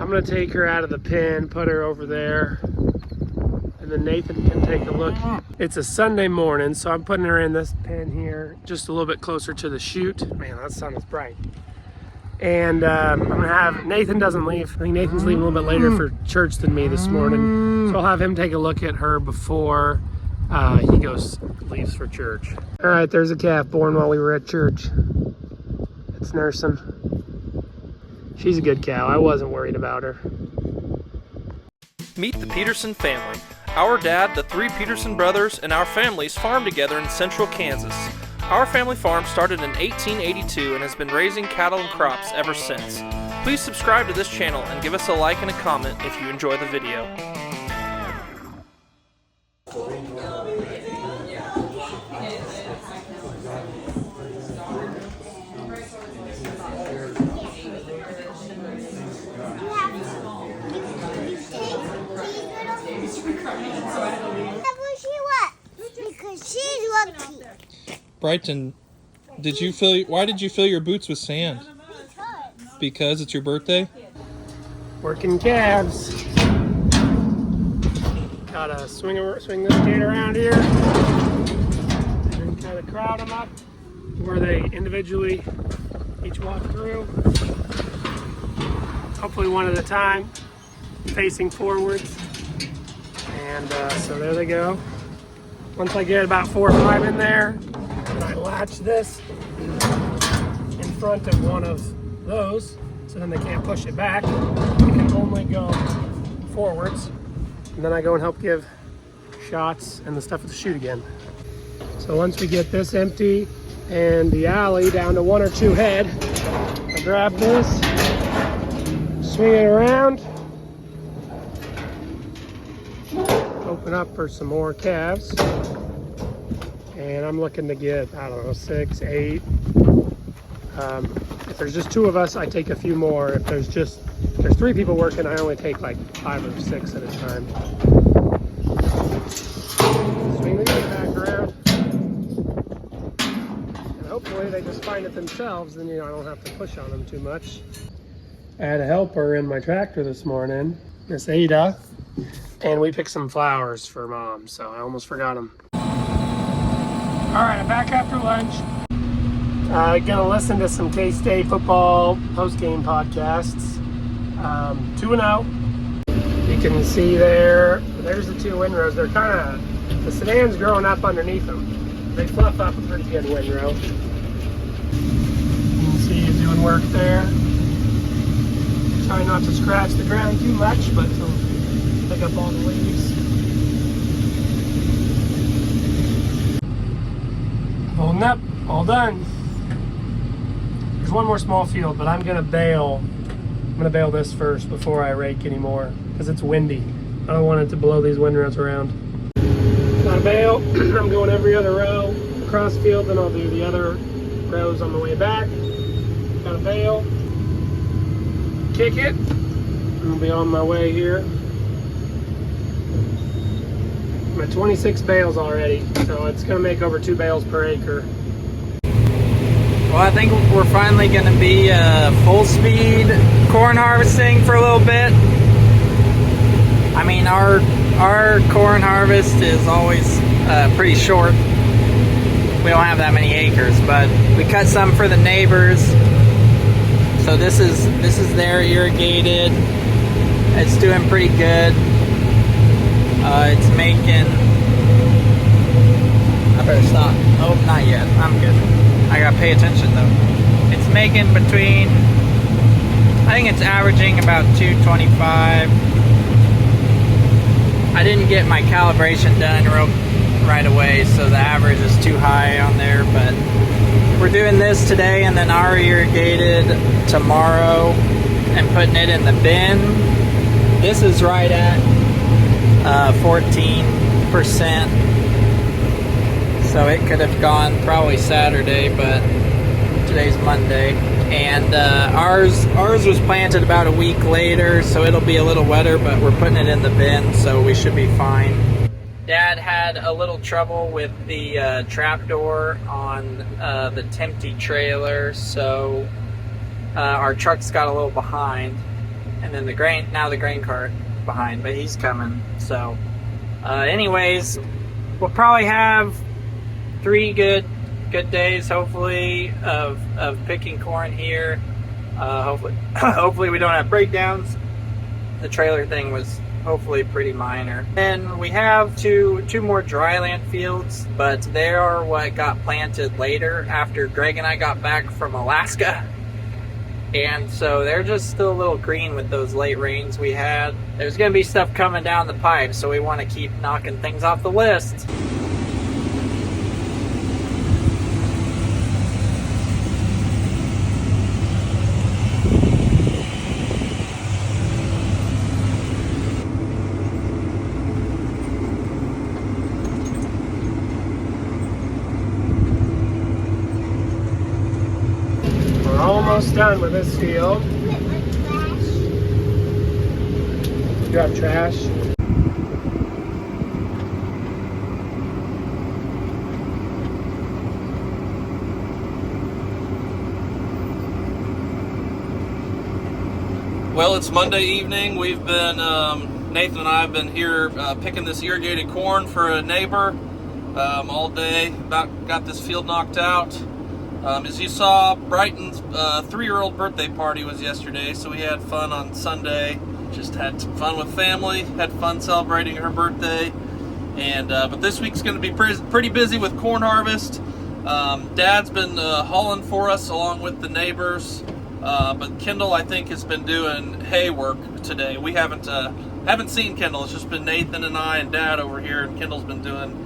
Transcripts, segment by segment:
I'm gonna take her out of the pen, put her over there, and then Nathan can take a look. It's a Sunday morning, so I'm putting her in this pen here, just a little bit closer to the chute. Man, that sun is bright. And I'm gonna have, Nathan doesn't leave. I think Nathan's leaving a little bit later for church than me this morning. So I'll have him take a look at her before he leaves for church. All right, there's a calf born while we were at church. It's nursing. She's a good cow. I wasn't worried about her. Meet the Peterson family. Our dad, the three Peterson brothers, and our families farm together in central Kansas. Our family farm started in 1882 and has been raising cattle and crops ever since. Please subscribe to this channel and give us a like and a comment if you enjoy the video. Because she's lucky. Brighton, why did you fill your boots with sand? Because it's your birthday? Working calves. Gotta swing this gate around here and kind of crowd them up where they individually each walk through. Hopefully one at a time, facing forwards. And so there they go. Once I get about 4 or 5 in there, I latch this in front of one of those, so then they can't push it back. It can only go forwards. And then I go and help give shots and the stuff at the chute again. So once we get this empty and the alley down to 1 or 2 head, I grab this, swing it around, open up for some more calves. And I'm looking to get, I don't know, 6, 8. If there's just 2 of us, I take a few more. If there's 3 people working, I only take like 5 or 6 at a time. Swing the gate back around. And hopefully they just find it themselves, then I don't have to push on them too much. I had a helper in my tractor this morning, Miss Ada, and we picked some flowers for Mom, so I almost forgot them. All right, I'm back after lunch. Gonna listen to some K-State football post-game podcasts. 2-0. You can see there's the 2 windrows. They're kind of, the sedan's growing up underneath them. They fluff up a pretty good windrow. You can see he's doing work there. Try not to scratch the ground too much, but to pick up all the leaves. Holding up, all done. There's one more small field, but I'm gonna bale this first before I rake anymore, because it's windy. I don't want it to blow these windrows around. Got a bale. I'm going every other row across the field, then I'll do the other rows on the way back. Got a bale. Kick it. I'll be on my way here. I'm at 26 bales already, so it's gonna make over 2 bales per acre. Well, I think we're finally gonna be full speed corn harvesting for a little bit. I mean, our corn harvest is always pretty short. We don't have that many acres, but we cut some for the neighbors. So this is their irrigated. It's doing pretty good. It's making, I better stop. Oh, not yet. I'm good. I gotta pay attention though. It's making between, I think it's averaging about 225. I didn't get my calibration done right away, so the average is too high on there, but we're doing this today and then our irrigated tomorrow and putting it in the bin. This is right at 14%, so it could have gone probably Saturday, but today's Monday. And ours was planted about a week later, so it'll be a little wetter, but we're putting it in the bin, so we should be fine. Dad had a little trouble with the trapdoor on the Tempty trailer, so our trucks got a little behind. and then the grain cart behind, but he's coming. So anyways, we'll probably have 3 good days, hopefully, of picking corn here. Hopefully we don't have breakdowns. The trailer thing was hopefully pretty minor. Then we have two more dryland fields, but they are what got planted later after Greg and I got back from Alaska. And so they're just still a little green with those late rains we had. There's gonna be stuff coming down the pipe, so we want to keep knocking things off the list. Almost done with this field. You have trash? Well, it's Monday evening. We've been, Nathan and I have been here picking this irrigated corn for a neighbor all day. About got this field knocked out. As you saw, Brighton's 3-year-old birthday party was yesterday, so we had fun on Sunday. Just had some fun with family, had fun celebrating her birthday. And but this week's going to be pretty busy with corn harvest. Dad's been hauling for us along with the neighbors, but Kendall, I think, has been doing hay work today. We haven't seen Kendall. It's just been Nathan and I and Dad over here, and Kendall's been doing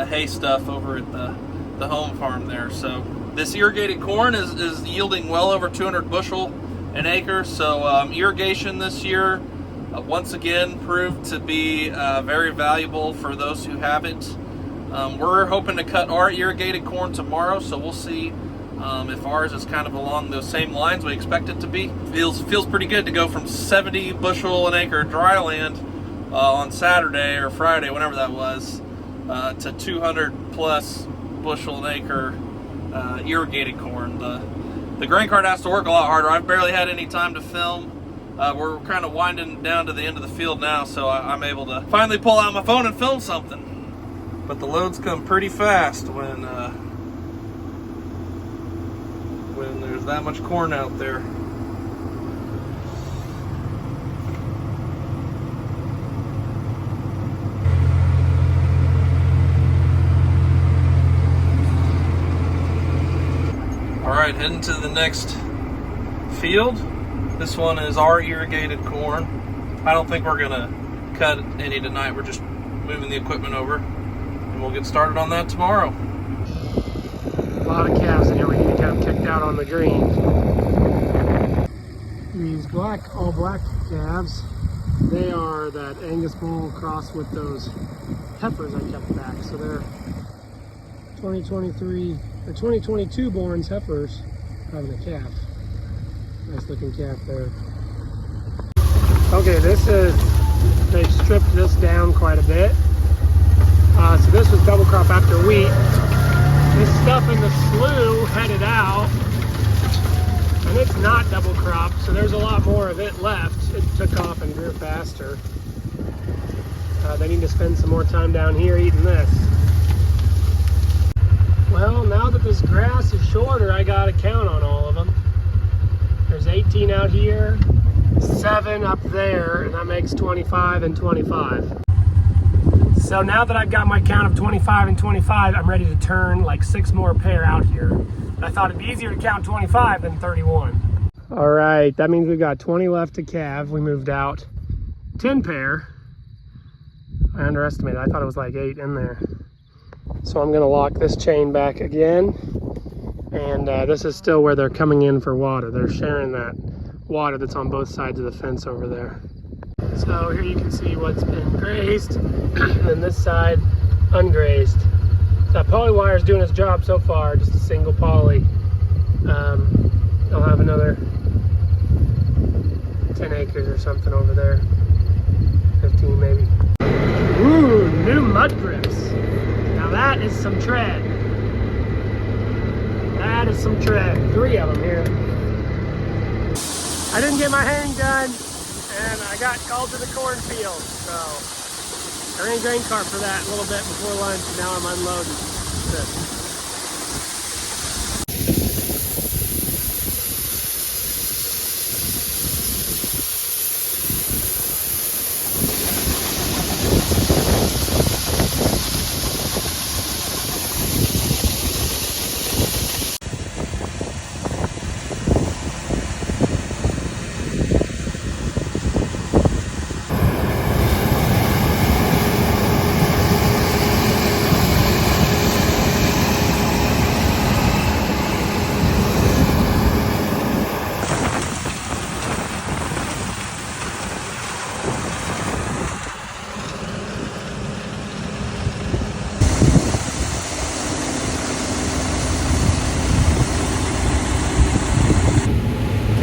hay stuff over at the home farm there. So this irrigated corn is yielding well over 200 bushel an acre. So irrigation this year once again proved to be very valuable for those who have it. We're hoping to cut our irrigated corn tomorrow, so we'll see if ours is kind of along those same lines we expect it to be. Feels pretty good to go from 70 bushel an acre dry land on Saturday or Friday, whenever that was, to 200 plus bushel an acre irrigated corn. The grain cart has to work a lot harder. I've barely had any time to film. We're kind of winding down to the end of the field now, so I'm able to finally pull out my phone and film something. But the loads come pretty fast when there's that much corn out there. All right, heading to the next field. This one is our irrigated corn. I don't think we're gonna cut any tonight. We're just moving the equipment over, and we'll get started on that tomorrow. A lot of calves in here. We need to get them kicked out on the green. These all black calves, they are that Angus bull crossed with those heifers I kept back. So they're 2023 or 2022 born heifers having a calf. Nice looking calf there. Okay, they've stripped this down quite a bit. So this was double crop after wheat. This stuff in the slough headed out, and it's not double crop, so there's a lot more of it left. It took off and grew faster. They need to spend some more time down here eating this. Well, now that this grass is shorter, I got a count on all of them. There's 18 out here, 7 up there, and that makes 25 and 25. So now that I've got my count of 25 and 25, I'm ready to turn like 6 more pair out here. I thought it'd be easier to count 25 than 31. All right, that means we've got 20 left to calve. We moved out 10 pair. I underestimated. I thought it was like 8 in there. So I'm gonna lock this chain back again. And this is still where they're coming in for water. They're sharing that water that's on both sides of the fence over there. So here you can see what's been grazed, and then this side ungrazed. That poly wire is doing its job so far, just a single poly. I'll have another 10 acres or something over there, 15 maybe. Ooh, new mud grips. Now that is some tread. That is some tread. 3 of them here. I didn't get my haying done. and I got called to the cornfield. So I ran a grain cart for that a little bit before lunch, and now I'm unloading. Good.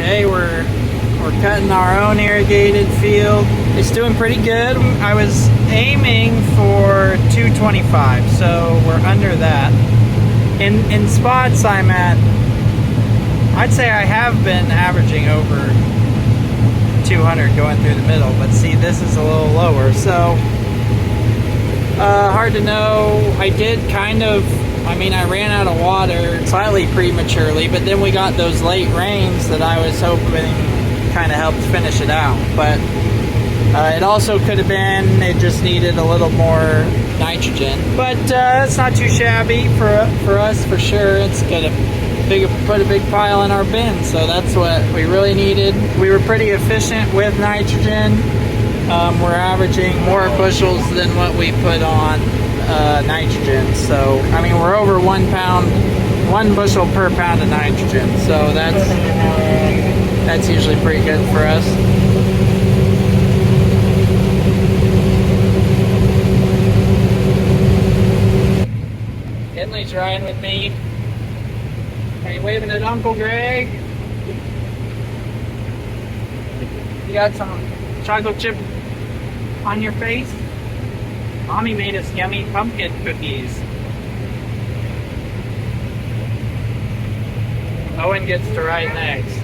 Okay, we're cutting our own irrigated field. It's doing pretty good. I was aiming for 225, so we're under that. In spots I'm at, I'd say I have been averaging over 200 going through the middle, but see, this is a little lower, so hard to know. I did kind of, I ran out of water slightly prematurely, but then we got those late rains that I was hoping kind of helped finish it out. But it also could have been it just needed a little more nitrogen. But it's not too shabby for us for sure. It's gonna put a big pile in our bin, so that's what we really needed. We were pretty efficient with nitrogen. We're averaging more bushels than what we put on nitrogen, so we're over 1 bushel per pound of nitrogen, so that's usually pretty good for us. Henley's riding with me. Are you waving at Uncle Greg? You got some chocolate chip on your face? Mommy made us yummy pumpkin cookies. Owen gets to ride next.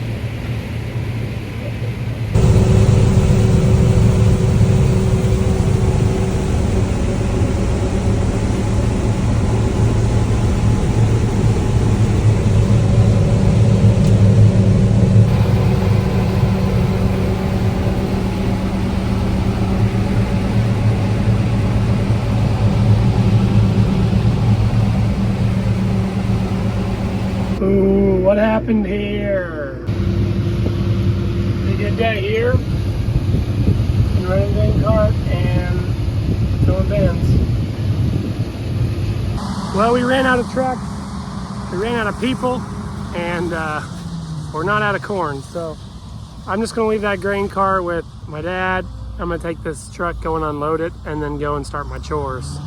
Ooh, what happened here? Pretty good day here. And running grain cart and filling bins. Well, we ran out of trucks, we ran out of people, and we're not out of corn. So I'm just gonna leave that grain cart with my dad. I'm gonna take this truck, go and unload it, and then go and start my chores.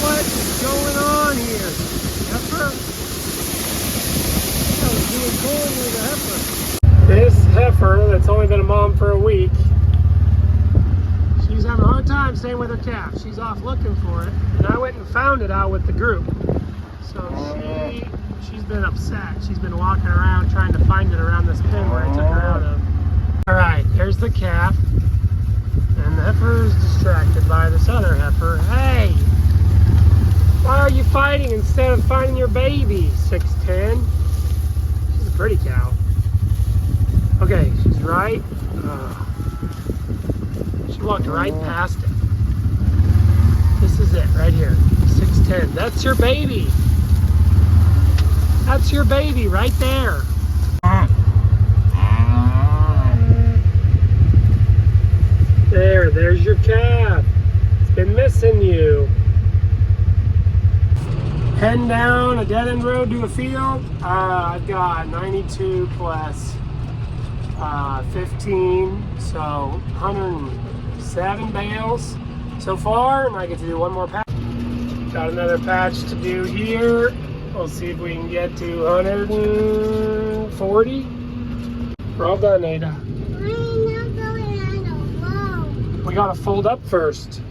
What is going on here? Heifer? This heifer that's only been a mom for a week, she's having a hard time staying with her calf. She's off looking for it, and I went and found it out with the group. So she's been upset. She's been walking around trying to find it around this pen where I took her out of. All right, there's the calf, and the heifer is distracted by this other heifer. Hey, why are you fighting instead of finding your baby, 6'10"? She's a pretty cow. Okay, she's right. She walked right past it. This is it right here, 6'10". That's your baby. That's your baby right there. There's your calf. It's been missing you. Heading down a dead end road to a field. I've got 92 plus 15, so 107 bales so far, and I get to do one more patch. Got another patch to do here. We'll see if we can get to 140. We're all done, Ada. We gotta fold up first.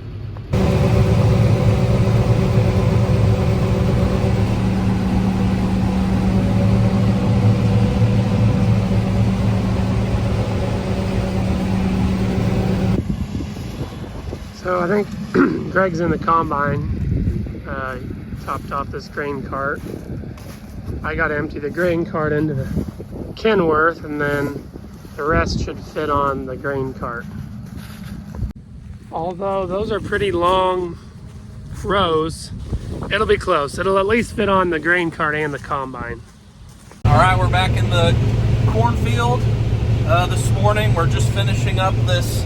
So I think Greg's in the combine, topped off this grain cart. I got to empty the grain cart into the Kenworth, and then the rest should fit on the grain cart. Although those are pretty long rows, it'll be close. It'll at least fit on the grain cart and the combine. All right, we're back in the cornfield this morning. We're just finishing up this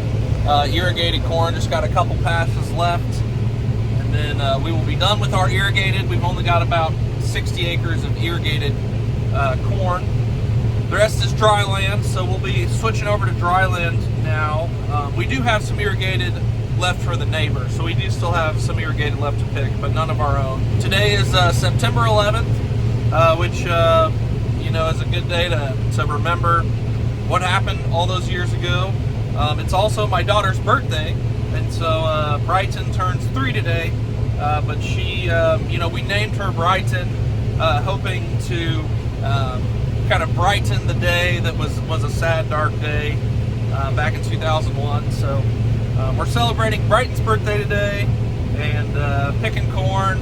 irrigated corn. Just got a couple passes left, and then we will be done with our irrigated. We've only got about 60 acres of irrigated corn. The rest is dry land, so we'll be switching over to dry land now. We do have some irrigated left for the neighbor, so we do still have some irrigated left to pick, but none of our own. Today is September 11th, which you know, is a good day to remember what happened all those years ago. It's also my daughter's birthday, and so Brighton turns 3 today, but she, you know, we named her Brighton, hoping to kind of brighten the day that was a sad, dark day back in 2001. So we're celebrating Brighton's birthday today, and picking corn,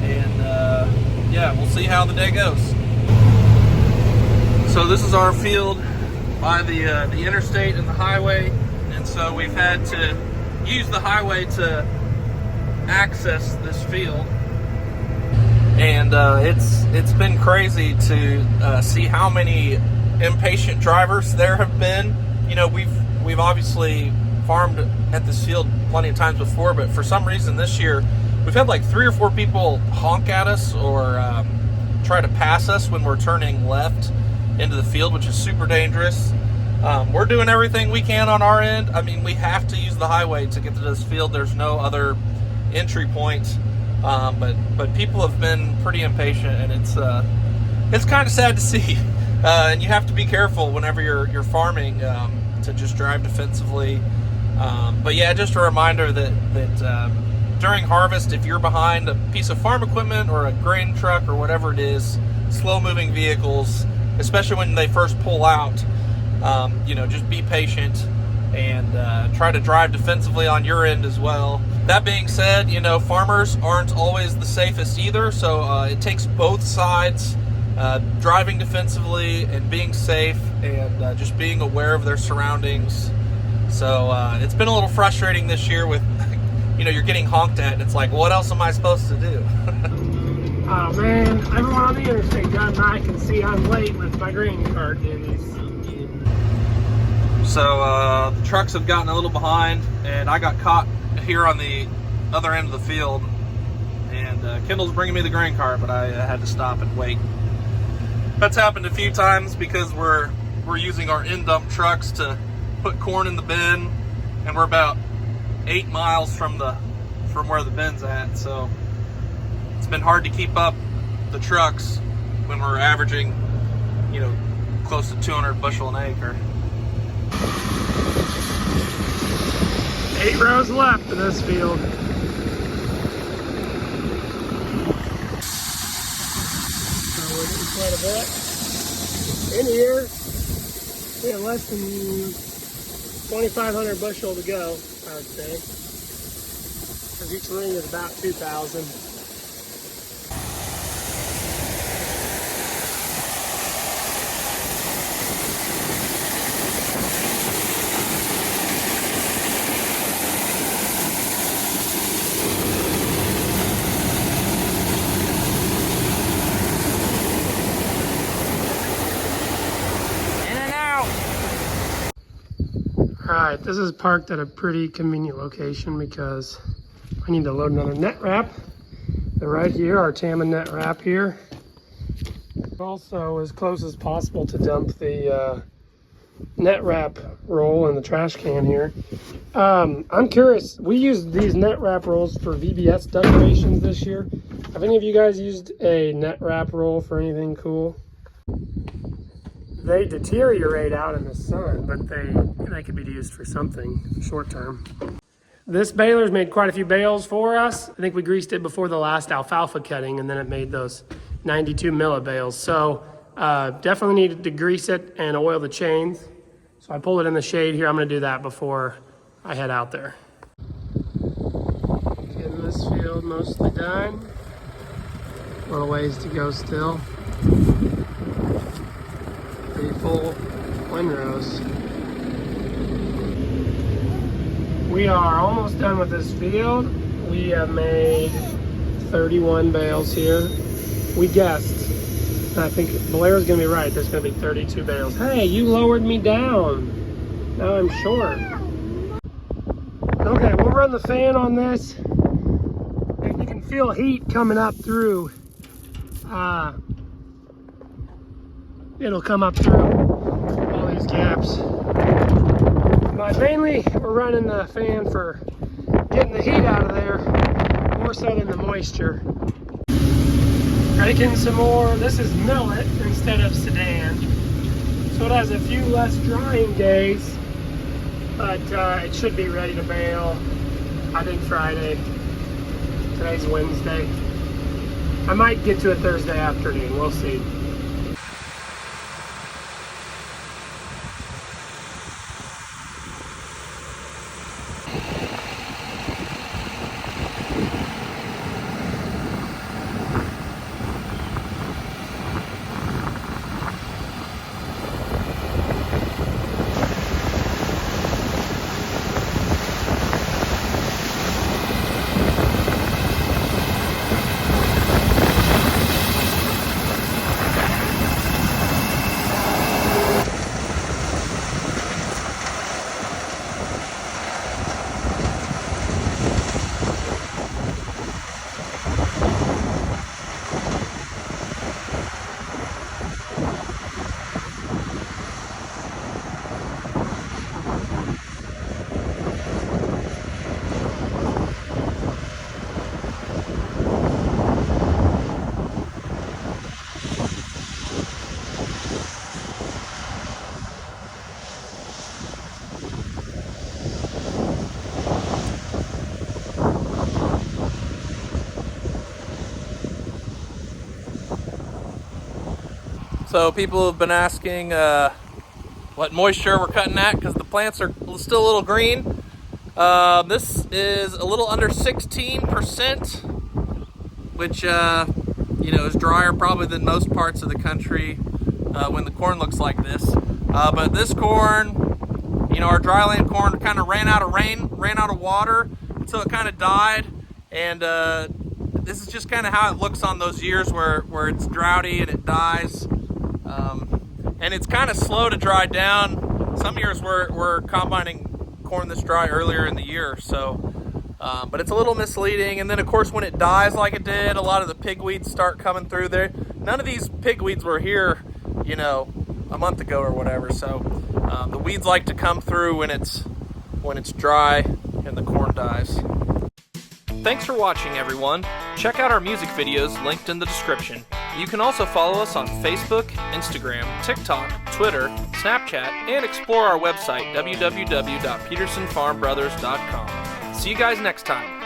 and yeah, we'll see how the day goes. So this is our field by the interstate and the highway, and so we've had to use the highway to access this field. And it's been crazy to see how many impatient drivers there have been. You know, we've obviously farmed at this field plenty of times before, but for some reason this year we've had like 3 or 4 people honk at us or try to pass us when we're turning left into the field, which is super dangerous. We're doing everything we can on our end. I mean, we have to use the highway to get to this field. There's no other entry point. But people have been pretty impatient, and it's kind of sad to see. And you have to be careful whenever you're farming to just drive defensively. But yeah, just a reminder that during harvest, if you're behind a piece of farm equipment or a grain truck or whatever it is, slow-moving vehicles, especially when they first pull out, you know, just be patient and try to drive defensively on your end as well. That being said, you know, farmers aren't always the safest either, so it takes both sides, driving defensively and being safe, and just being aware of their surroundings. So it's been a little frustrating this year with, you know, you're getting honked at, and it's like, what else am I supposed to do? Oh man, everyone on the interstate driving by can see I'm late with my grain cart duties. So the trucks have gotten a little behind, and I got caught here on the other end of the field, and Kendall's bringing me the grain cart, but I had to stop and wait. That's happened a few times because we're using our end dump trucks to put corn in the bin, and we're about 8 miles from where the bin's at, so it's been hard to keep up the trucks when we're averaging, you know, close to 200 bushel an acre. 8 rows left of this field. So we're getting quite a bit. In here, we have less than 2,500 bushel to go, I would say. Because each ring is about 2,000. Alright, this is parked at a pretty convenient location because I need to load another net wrap. They're right here, our Tama net wrap here. Also, as close as possible to dump the net wrap roll in the trash can here. I'm curious, we used these net wrap rolls for VBS decorations this year. Have any of you guys used a net wrap roll for anything cool? They deteriorate out in the sun, but they could be used for something short term. This baler's made quite a few bales for us. I think we greased it before the last alfalfa cutting, and then it made those 92 millet bales. So definitely needed to grease it and oil the chains. So I pulled it in the shade here. I'm gonna do that before I head out there. field mostly done. A little ways to go still. Pretty full windrows. We are almost done with this field. We have made 31 bales here. We guessed, and I think Blair's gonna be right, there's gonna be 32 bales. Hey, you lowered me down. Now I'm short. Okay, we'll run the fan on this. And you can feel heat coming up through. It'll come up through all these gaps. But mainly, we're running the fan for getting the heat out of there, more so than the moisture. Raking some more. This is millet instead of sedan. So it has a few less drying days, but it should be ready to bale, I think Friday. Today's Wednesday. I might get to it Thursday afternoon, we'll see. So people have been asking what moisture we're cutting at because the plants are still a little green. This is a little under 16%, which is drier probably than most parts of the country when the corn looks like this. But this corn, our dryland corn kind of ran out of rain, ran out of water, so it kind of died. And this is just kind of how it looks on those years where it's droughty and it dies. And it's kind of slow to dry down. Some years we're combining corn this dry earlier in the year, so but it's a little misleading. And then of course when it dies like it did, a lot of the pigweeds start coming through there. None of these pigweeds were here, a month ago or whatever. So the weeds like to come through when it's dry and the corn dies. Thanks for watching, everyone. Check out our music videos linked in the description. You can also follow us on Facebook, Instagram, TikTok, Twitter, Snapchat, and explore our website, www.petersonfarmbrothers.com. See you guys next time.